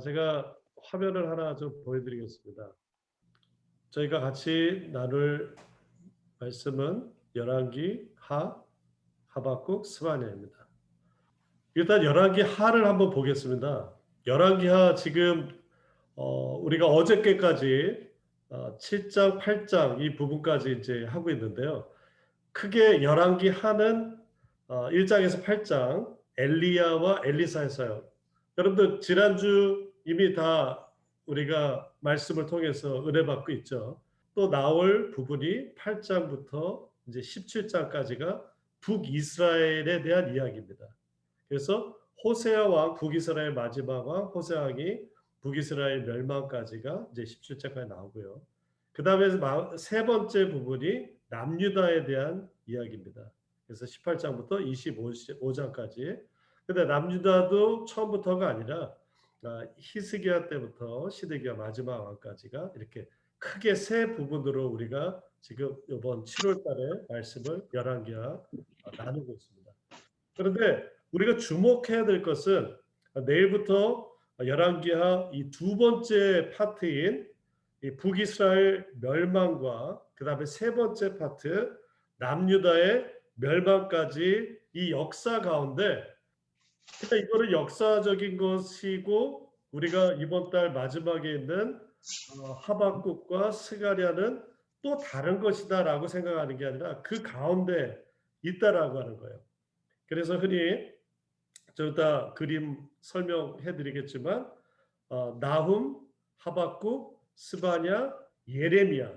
제가 화면을 하나 좀 보여드리겠습니다. 저희가 같이 나눌 말씀은 열왕기 하, 하박국, 스바냐입니다. 일단 열왕기 하를 한번 보겠습니다. 열왕기 하 지금 우리가 어저께까지 7장, 8장 이 부분까지 이제 하고 있는데요. 크게 열왕기 하는 1장에서 8장 엘리야와 엘리사에서요. 여러분들 지난주 이미 다 우리가 말씀을 통해서 은혜 받고 있죠. 또 나올 부분이 8장부터 이제 17장까지가 북이스라엘에 대한 이야기입니다. 그래서 호세아 왕, 북이스라엘 마지막 왕 호세아 왕이 북이스라엘 멸망까지가 이제 17장까지 나오고요. 그 다음에 세 번째 부분이 남유다에 대한 이야기입니다. 그래서 18장부터 25장까지. 근데 남유다도 처음부터가 아니라 히스기야 때부터 시드기야 마지막 왕까지가 이렇게 크게 세 부분으로 우리가 지금 이번 7월 달에 말씀을 열왕기하 나누고 있습니다. 그런데 우리가 주목해야 될 것은 내일부터 열왕기하 이 두 번째 파트인 이 북이스라엘 멸망과 그 다음에 세 번째 파트 남유다의 멸망까지 이 역사 가운데 그러니까 이거는 역사적인 것이고 우리가 이번 달 마지막에 있는 하박국과 스가랴는 또 다른 것이다라고 생각하는 게 아니라 그 가운데 있다라고 하는 거예요. 그래서 흔히 좀 이따 그림 설명해 드리겠지만 나훔, 하박국, 스바냐, 예레미야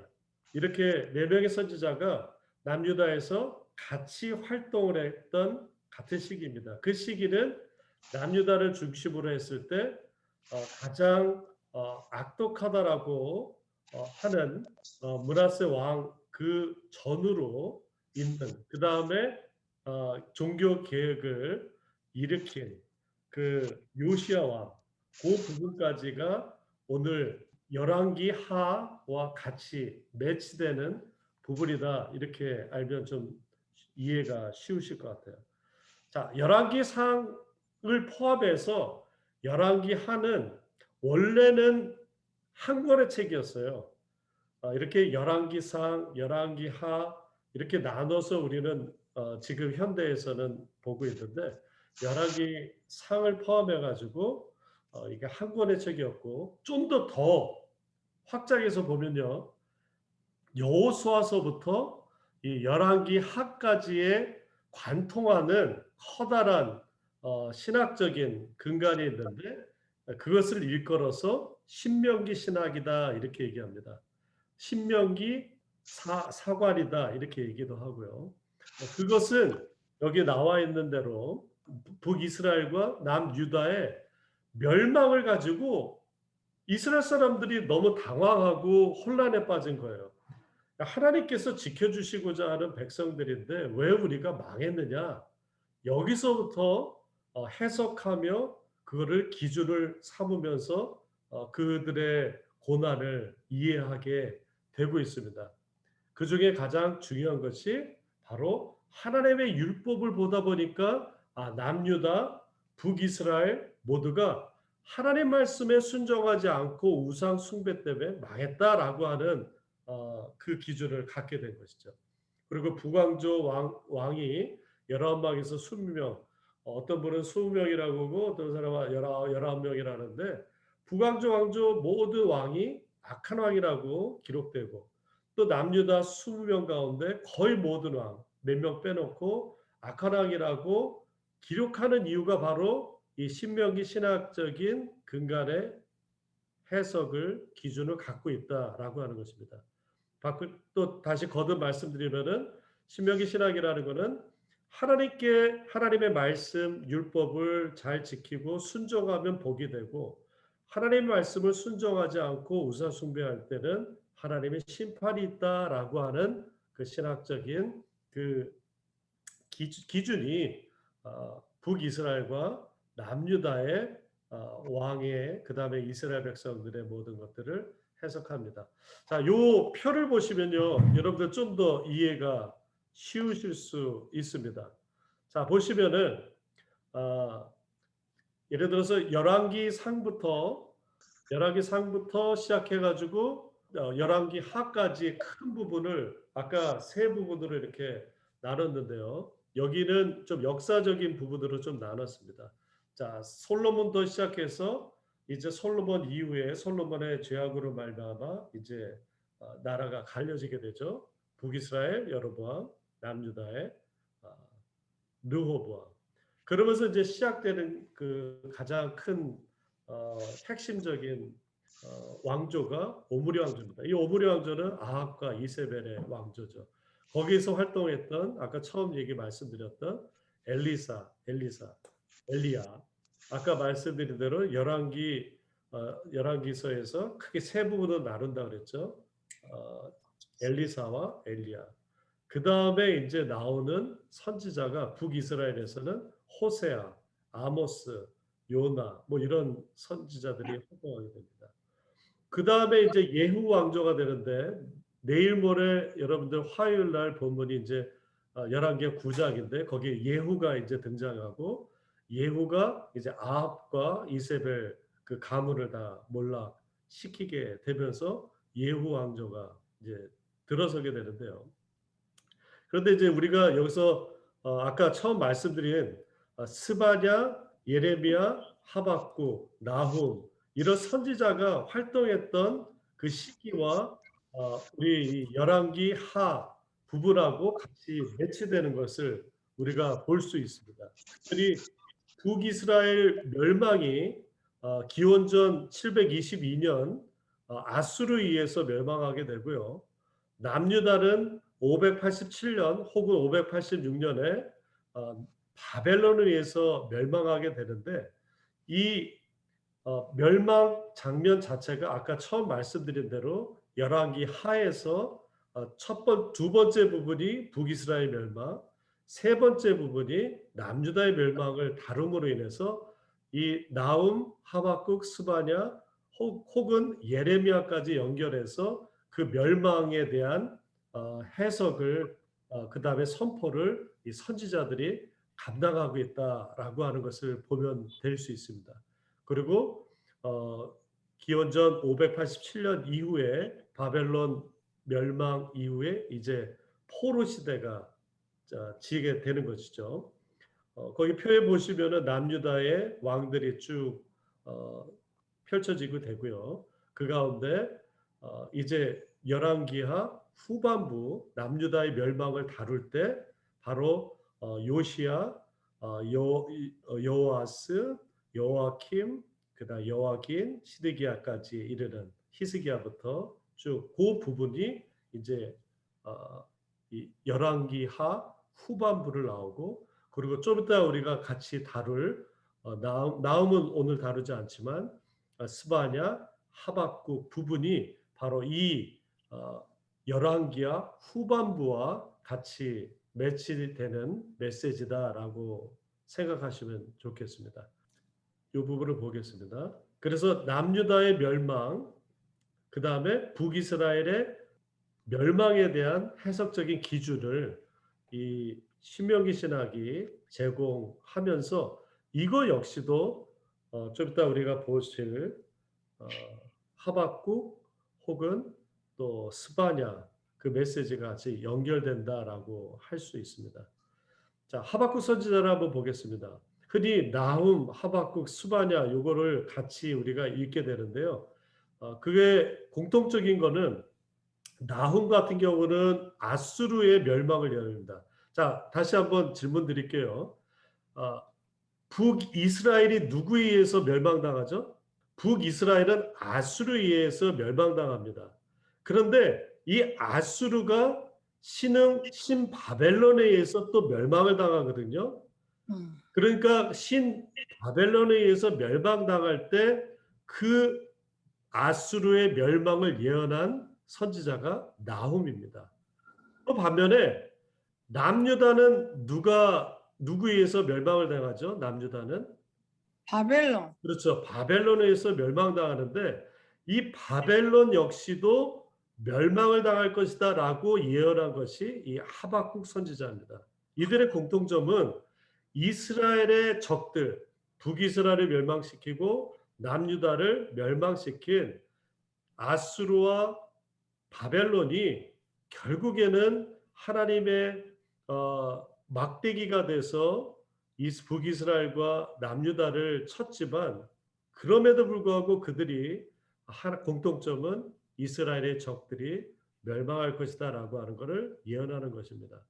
이렇게 네 명의 선지자가 남유다에서 같이 활동을 했던 같은 시기입니다. 그 시기는 남유다를 중심으로 했을 때 가장 악독하다라고 하는 므낫세 왕 그 전후로 있는 그 다음에 종교 개혁을 일으킨 그 요시야 왕 그 부분까지가 오늘 열왕기 하와 같이 매치되는 부분이다 이렇게 알면 좀 이해가 쉬우실 것 같아요. 자, 열왕기 상을 포함해서 열왕기 하는 원래는 한 권의 책이었어요. 이렇게 열왕기상, 열왕기하 이렇게 나눠서 우리는 지금 현대에서는 보고 있는데 열왕기상을 포함해 가지고 이게 한 권의 책이었고 좀 더 확장해서 보면요. 여호수아서부터 이 열왕기하까지의 관통하는 커다란 신학적인 근간이 있는데 그것을 일컬어서 신명기 신학이다 이렇게 얘기합니다. 신명기 사관이다 이렇게 얘기도 하고요. 그것은 여기 나와 있는 대로 북이스라엘과 남유다의 멸망을 가지고 이스라엘 사람들이 너무 당황하고 혼란에 빠진 거예요. 하나님께서 지켜주시고자 하는 백성들인데 왜 우리가 망했느냐? 여기서부터 해석하며 그거를 기준을 삼으면서 그들의 고난을 이해하게 되고 있습니다. 그 중에 가장 중요한 것이 바로 하나님의 율법을 보다 보니까 남유다, 북이스라엘 모두가 하나님 말씀에 순종하지 않고 우상 숭배 때문에 망했다라고 하는 그 기준을 갖게 된 것이죠. 그리고 북왕조 왕이 19명에서 20명, 어떤 분은 20명이라고 하고 어떤 사람은 19명이라는데 북왕조 왕조 모두 왕이 악한 왕이라고 기록되고 또 남유다 20명 가운데 거의 모든 왕, 몇 명 빼놓고 악한 왕이라고 기록하는 이유가 바로 이 신명기 신학적인 근간의 해석을 기준을 갖고 있다라고 하는 것입니다. 또 다시 거듭 말씀드리면은 신명기 신학이라는 것은 하나님께 하나님의 말씀 율법을 잘 지키고 순종하면 복이 되고 하나님의 말씀을 순종하지 않고 우상 숭배할 때는 하나님의 심판이 있다라고 하는 그 신학적인 그 기준이 북이스라엘과 남유다의 왕의 그 다음에 이스라엘 백성들의 모든 것들을 해석합니다. 자, 요 표를 보시면요, 여러분들 좀 더 이해가 쉬우실 수 있습니다. 자, 보시면은 예를 들어서 열왕기 상부터 시작해 가지고 열왕기 하까지 큰 부분을 아까 세 부분으로 이렇게 나눴는데요. 여기는 좀 역사적인 부분으로 좀 나눴습니다. 자, 솔로몬부터 시작해서 이제 솔로몬 이후에 솔로몬의 죄악으로 말미암아 이제 나라가 갈려지게 되죠. 북이스라엘 여로보암, 남유다의 아, 르호보암. 그러면서 이제 시작되는 그 가장 큰 핵심적인 왕조가 오므리 왕조입니다. 이 오므리 왕조는 아합과 이세벨의 왕조죠. 거기서 활동했던 아까 처음 얘기 말씀드렸던 엘리야. 아까 말씀드린 대로 열왕기서에서 크게 세 부분으로 나눈다 그랬죠. 어, 엘리사와 엘리야. 그 다음에 이제 나오는 선지자가 북이스라엘에서는 호세아, 아모스, 요나 뭐 이런 선지자들이 활동하게 됩니다. 그 다음에 이제 예후 왕조가 되는데 내일 모레 여러분들 화요일 날 본문이 이제 열왕기 9장인데 거기에 예후가 이제 등장하고 예후가 이제 아합과 이세벨 그 가문을 다 몰락시키게 되면서 예후 왕조가 이제 들어서게 되는데요. 그런데 이제 우리가 여기서 아까 처음 말씀드린 스바냐, 예레미야, 하박국, 나훔 이런 선지자가 활동했던 그 시기와 우리 열왕기 하 부분하고 같이 매치되는 것을 우리가 볼 수 있습니다. 특별히 북이스라엘 멸망이 기원전 722년 아수르에 의해서 멸망하게 되고요. 남유다는 587년 혹은 586년에 바벨론에 의해서 멸망하게 되는데 이 멸망 장면 자체가 아까 처음 말씀드린 대로 열왕기 하에서 두 번째 부분이 북이스라엘 멸망, 세 번째 부분이 남유다의 멸망을 다룸으로 인해서 이 나훔, 하박국, 스바냐 혹은 예레미야까지 연결해서 그 멸망에 대한 해석을 그 다음에 선포를 이 선지자들이 감당하고 있다라고 하는 것을 보면 될 수 있습니다. 그리고 기원전 587년 이후에 바벨론 멸망 이후에 이제 포로 시대가 지게 되는 것이죠. 거기 표에 보시면은 남유다의 왕들이 쭉 펼쳐지고 되고요. 그 가운데 이제 열왕기하 후반부 남유다의 멸망을 다룰 때 바로 요시야, 여호아스, 여호아킴, 그다음 여호와긴, 시드기야까지 이르는 히스기야부터 쭉 그 부분이 이제 이 열왕기하 후반부를 나오고 그리고 좀 이따 우리가 같이 다룰 나움은 오늘 다루지 않지만 스바냐, 하박국 부분이 바로 이 열왕기하 후반부와 같이 매치되는 메시지다라고 생각하시면 좋겠습니다. 이 부분을 보겠습니다. 그래서 남유다의 멸망, 그 다음에 북이스라엘의 멸망에 대한 해석적인 기준을 이 신명기 신학이 제공하면서 이거 역시도 좀 이따 우리가 보실 하박국 혹은 또 스바냐 그 메시지가 같이 연결된다라고 할 수 있습니다. 자, 하박국 선지자를 한번 보겠습니다. 흔히 나훔, 하박국, 스바냐 요거를 같이 우리가 읽게 되는데요. 그게 공통적인 거는 나훔 같은 경우는 아수르의 멸망을 예언합니다. 자, 다시 한번 질문 드릴게요. 북이스라엘이 누구에 의해서 멸망당하죠? 북이스라엘은 아수르에 의해서 멸망당합니다. 그런데 이 아수르가 신 바벨론에 의해서 또 멸망을 당하거든요. 그러니까 신 바벨론에 의해서 멸망당할 때 그 아수르의 멸망을 예언한 선지자가 나훔입니다. 또 반면에 남유다는 누구에 의해서 멸망을 당하죠? 남유다는 바벨론. 그렇죠. 바벨론에 의해서 멸망당하는데 이 바벨론 역시도 멸망을 당할 것이다라고 예언한 것이 이 하박국 선지자입니다. 이들의 공통점은 이스라엘의 적들, 북이스라엘을 멸망시키고 남유다를 멸망시킨 아수르와 바벨론이 결국에는 하나님의 막대기가 돼서 북이스라엘과 남유다를 쳤지만 그럼에도 불구하고 그들이 공통점은 이스라엘의 적들이 멸망할 것이다라고 하는 것을 예언하는 것입니다.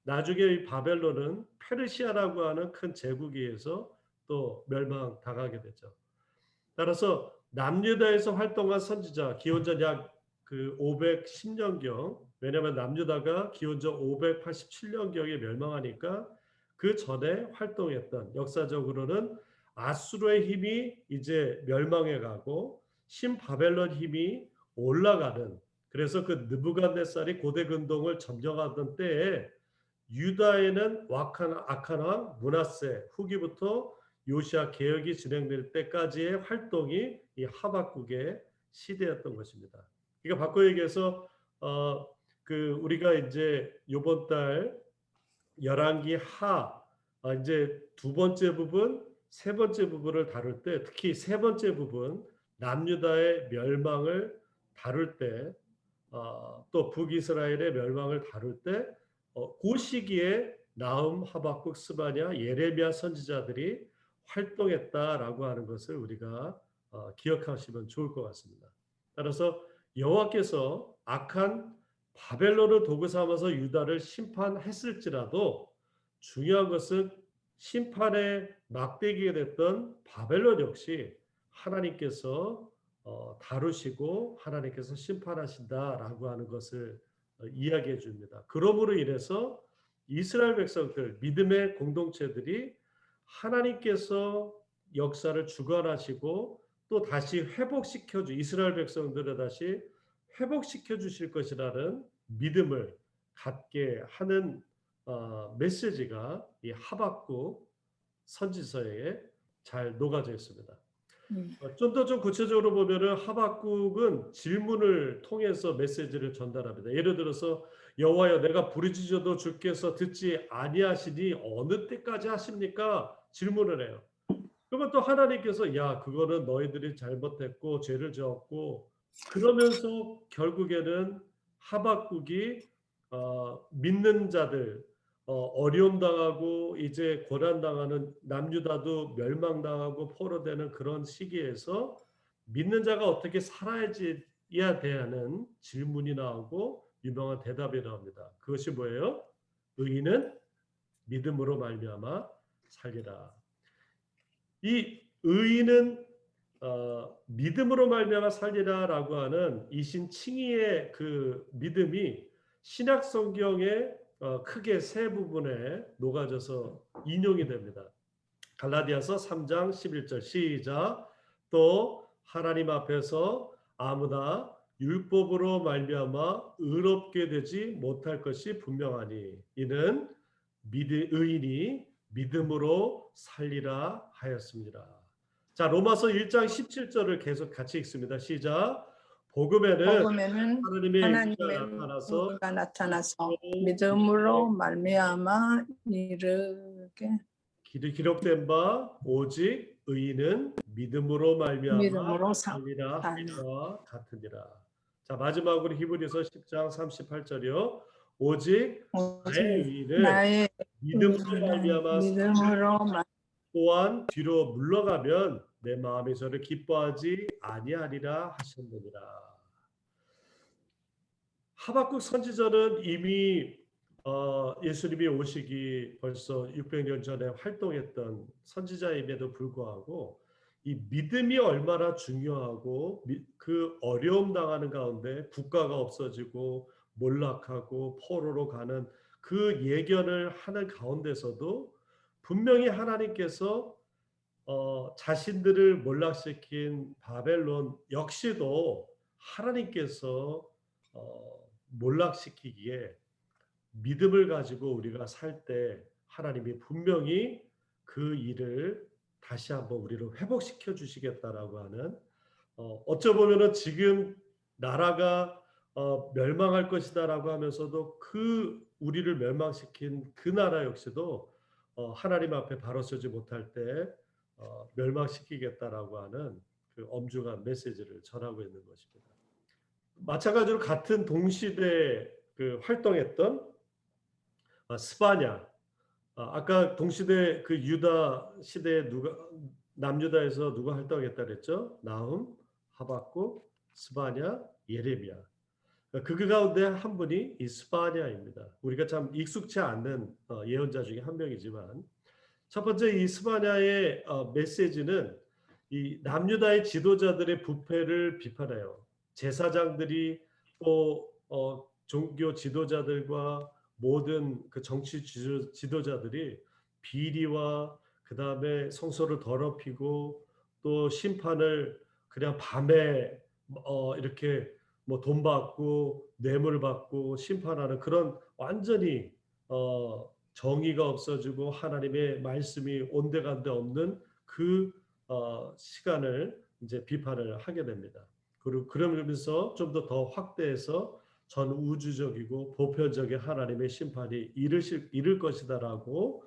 나중에 이 바벨론은 페르시아라고 하는 큰 제국에 의해서 또 멸망당하게 되죠. 따라서 남유다에서 활동한 선지자 기원전 약 510년경, 왜냐하면 남유다가 기원전 587년경에 멸망하니까 그 전에 활동했던, 역사적으로는 아수르의 힘이 이제 멸망해 가고 신바벨론 힘이 올라가는, 그래서 그 느부갓네살이 고대 근동을 점령하던 때에 유다에는 아칸 왕 므낫세 후기부터 요시야 개혁이 진행될 때까지의 활동이 이 하박국의 시대였던 것입니다. 그러니까 바꿔 얘기해서 우리가 이제 요번 달 열왕기 이제 두 번째 부분, 세 번째 부분을 다룰 때, 특히 세 번째 부분 남유다의 멸망을 다룰 때, 또 북이스라엘의 멸망을 다룰 때, 그 시기에 나훔, 하박국, 스바냐, 예레미야 선지자들이 활동했다라고 하는 것을 우리가 기억하시면 좋을 것 같습니다. 따라서 여호와께서 악한 바벨론을 도구 삼아서 유다를 심판했을지라도 중요한 것은 심판의 막대기가 됐던 바벨론 역시 하나님께서 다루시고 하나님께서 심판하신다라고 하는 것을 이야기해 줍니다. 그러므로 인해서 이스라엘 백성들, 믿음의 공동체들이 하나님께서 역사를 주관하시고 또 다시 이스라엘 백성들을 다시 회복시켜 주실 것이라는 믿음을 갖게 하는 메시지가 이 하박국 선지서에 잘 녹아져 있습니다. 좀 더 구체적으로 보면은 하박국은 질문을 통해서 메시지를 전달합니다. 예를 들어서 여호와여, 내가 부르짖어도 주께서 듣지 아니하시니 어느 때까지 하십니까? 질문을 해요. 그러면 또 하나님께서 야, 그거는 너희들이 잘못했고 죄를 지었고, 그러면서 결국에는 하박국이 믿는 자들, 어려움 당하고 이제 고난 당하는 남유다도 멸망당하고 포로되는 그런 시기에서 믿는 자가 어떻게 살아야지야 되는 질문이 나오고 유명한 대답이 나옵니다. 그것이 뭐예요? 의인은 믿음으로 말미암아 살리라. 이 의인은 믿음으로 말미암아 살리라라고 하는 이신 칭의의 그 믿음이 신약 성경에 크게 세 부분에 녹아져서 인용이 됩니다. 갈라디아서 3장 11절 시작. 또 하나님 앞에서 아무나 율법으로 말미암아 의롭게 되지 못할 것이 분명하니 이는 의인이 믿음으로 살리라 하였습니다. 자, 로마서 1장 17절을 계속 같이 읽습니다. 시작. 복음에는 하나님의 의가 나타나서 믿음으로 말미암아 이르게 기록된 바 오직 의인은 믿음으로 말미암아 살리라 하시와 같으니라. 자, 마지막으로 히브리서 10장 38절이요. 오직 나의 의인은 믿음으로 말미암아 또한 뒤로 물러가면 내 마음이 저를 기뻐하지 아니하리라 하셨느니라. 하박국 선지자는 이미 예수님이 오시기 벌써 600년 전에 활동했던 선지자임에도 불구하고 이 믿음이 얼마나 중요하고 그 어려움 당하는 가운데 국가가 없어지고 몰락하고 포로로 가는 그 예견을 하는 가운데서도 분명히 하나님께서 자신들을 몰락시킨 바벨론 역시도 하나님께서 몰락시키기에 믿음을 가지고 우리가 살 때 하나님이 분명히 그 일을 다시 한번 우리를 회복시켜 주시겠다라고 하는 어쩌보면은 지금 나라가 멸망할 것이다라고 하면서도 그 우리를 멸망시킨 그 나라 역시도 하나님 앞에 바로 서지 못할 때 멸망시키겠다라고 하는 그 엄중한 메시지를 전하고 있는 것입니다. 마찬가지로 같은 동시대 그 활동했던 스바냐, 아까 동시대 그 유다 시대에 남유다에서 누가 활동했다 그랬죠? 나훔, 하박국, 스바냐, 예레미야. 그 가운데 한 분이 이 스바냐입니다. 우리가 참 익숙치 않는 예언자 중에 한 명이지만, 첫 번째 이 스바냐의 메시지는 이 남유다의 지도자들의 부패를 비판해요. 제사장들이 또 종교 지도자들과 모든 그 정치 지도자들이 비리와 그 다음에 성소를 더럽히고 또 심판을 그냥 밤에 이렇게 뭐 돈 받고 뇌물 받고 심판하는 그런 완전히 정의가 없어지고 하나님의 말씀이 온데간데 없는 그 시간을 이제 비판을 하게 됩니다. 그리고 그러면서 좀 더 확대해서 전 우주적이고 보편적인 하나님의 심판이 이를 것이다라고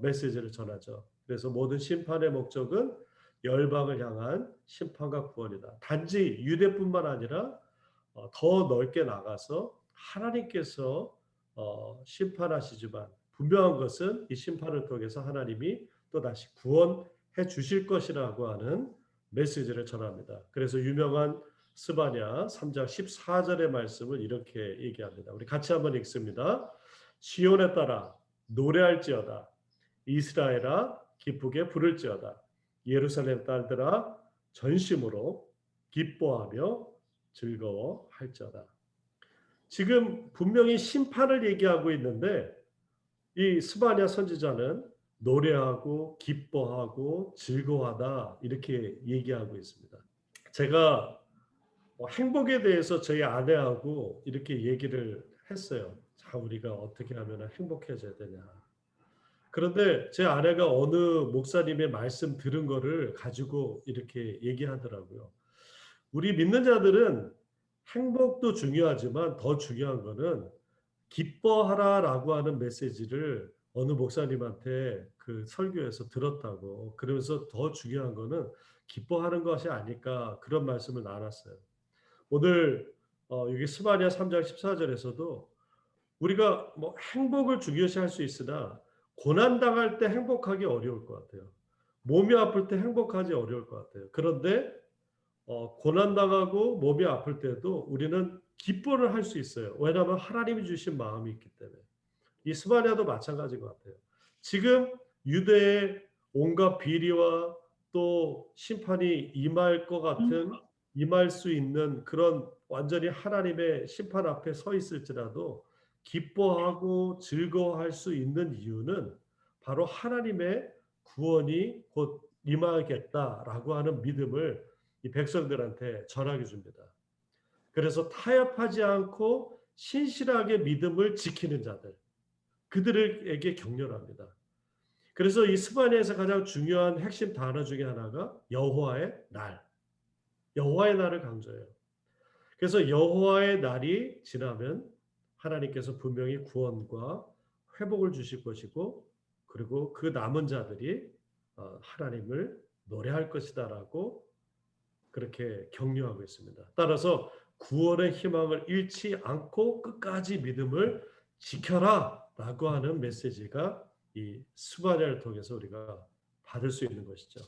메시지를 전하죠. 그래서 모든 심판의 목적은 열방을 향한 심판과 구원이다. 단지 유대뿐만 아니라 더 넓게 나가서 하나님께서 심판하시지만 분명한 것은 이 심판을 통해서 하나님이 또 다시 구원해 주실 것이라고 하는 메시지를 전합니다. 그래서 유명한 스바냐 3장 14절의 말씀을 이렇게 얘기합니다. 우리 같이 한번 읽습니다. 시온에 따라 노래할지어다. 이스라엘아 기쁘게 부를지어다. 예루살렘 딸들아 전심으로 기뻐하며 즐거워할지어다. 지금 분명히 심판을 얘기하고 있는데 이 스바냐 선지자는 노래하고 기뻐하고 즐거워하다 이렇게 얘기하고 있습니다. 제가 행복에 대해서 저희 아내하고 이렇게 얘기를 했어요. 자, 우리가 어떻게 하면 행복해져야 되냐. 그런데 제 아내가 어느 목사님의 말씀 들은 거를 가지고 이렇게 얘기하더라고요. 우리 믿는 자들은 행복도 중요하지만 더 중요한 거는 기뻐하라라고 하는 메시지를 어느 목사님한테 그 설교에서 들었다고. 그러면서 더 중요한 거는 기뻐하는 것이 아닐까 그런 말씀을 나눴어요. 오늘 여기 스바냐 3장 14절에서도 우리가 뭐 행복을 중요시할 수 있으나 고난 당할 때 행복하기 어려울 것 같아요. 몸이 아플 때 행복하지 어려울 것 같아요. 그런데 고난 당하고 몸이 아플 때도 우리는 기뻐를 할 수 있어요. 왜냐하면 하나님이 주신 마음이 있기 때문에. 이 스바냐도 마찬가지인 것 같아요. 지금 유대의 온갖 비리와 또 심판이 임할 것 같은 임할 수 있는 그런 완전히 하나님의 심판 앞에 서 있을지라도 기뻐하고 즐거워할 수 있는 이유는 바로 하나님의 구원이 곧 임하겠다라고 하는 믿음을 이 백성들한테 전하게 줍니다. 그래서 타협하지 않고 신실하게 믿음을 지키는 자들, 그들에게 격려합니다. 그래서 이 스바냐에서 가장 중요한 핵심 단어 중에 하나가 여호와의 날, 여호와의 날을 강조해요. 그래서 여호와의 날이 지나면 하나님께서 분명히 구원과 회복을 주실 것이고, 그리고 그 남은 자들이 하나님을 노래할 것이다라고 그렇게 격려하고 있습니다. 따라서 구원의 희망을 잃지 않고 끝까지 믿음을 지켜라라고 하는 메시지가 이 스바냐를 통해서 우리가 받을 수 있는 것이죠.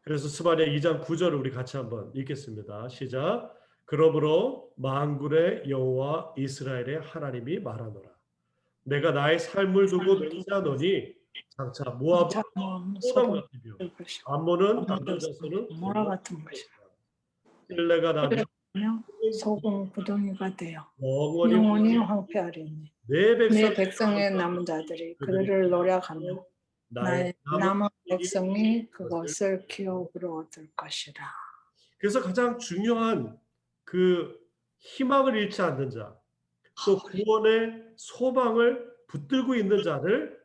그래서 스바냐 2장 9절을 우리 같이 한번 읽겠습니다. 시작. 그러므로 만군의 여호와 이스라엘의 하나님이 말하노라. 내가 나의 삶을 두고 맹세하노니 장차 모압은 소돔 같으며 암몬은 남녀 자손은 모라 같은 것이라. 일레가 나며 소금 구덩이가 되어 영원히 영원히 황폐하리니 내 백성의 남은 자들이 그들을 노력하며 나의 남은 백성이 그것을 기업으로 얻을 것이라. 그래서 가장 중요한 그 희망을 잃지 않는 자, 또 구원의 소망을 붙들고 있는 자를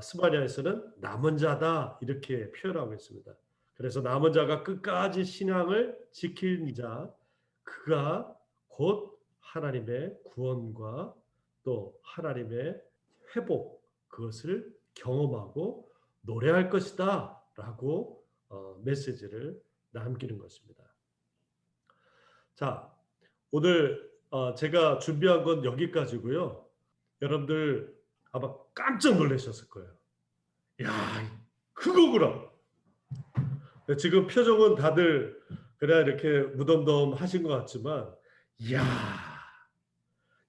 스바냐에서는 남은 자다 이렇게 표현하고 있습니다. 그래서 남은 자가 끝까지 신앙을 지킨 자, 그가 곧 하나님의 구원과 또 하나님의 회복, 그것을 경험하고 노래할 것이다 라고 메시지를 남기는 것입니다. 자, 오늘 제가 준비한 건 여기까지고요. 여러분들 아마 깜짝 놀라셨을 거예요. 야, 그거구나. 지금 표정은 다들 그냥 이렇게 무덤덤 하신 것 같지만, 이야,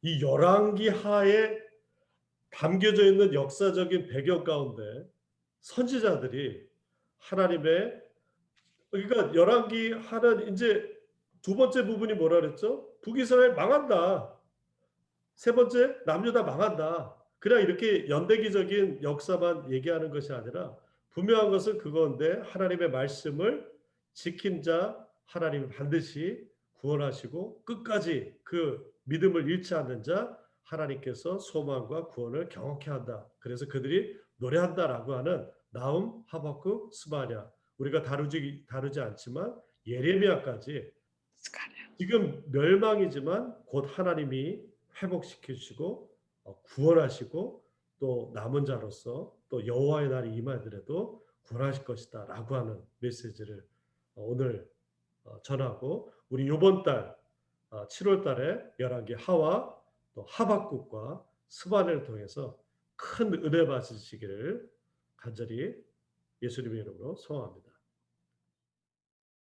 이 열왕기 하에 담겨져 있는 역사적인 배경 가운데 선지자들이 하나님의, 그러니까 열왕기 하는 이제 두 번째 부분이 뭐라 그랬죠? 북이스라엘 망한다. 세 번째 남유다 망한다. 그냥 이렇게 연대기적인 역사만 얘기하는 것이 아니라 분명한 것은 그건데 하나님의 말씀을 지킨 자 하나님이 반드시 구원하시고 끝까지 그 믿음을 잃지 않는 자 하나님께서 소망과 구원을 경험케 한다. 그래서 그들이 노래한다라고 하는 나훔, 하박국, 스바냐, 우리가 다루지 않지만 예레미야까지 지금 멸망이지만 곧 하나님이 회복시켜 주시고 구원하시고 또 남은 자로서 또 여호와의 날이 임하더라도 구원하실 것이다라고 하는 메시지를 오늘 전하고, 우리 이번 달 7월 달에 열왕기 하와 또 하박국과 스바냐를 통해서 큰 은혜 받으시기를 간절히 예수님의 이름으로 소원합니다.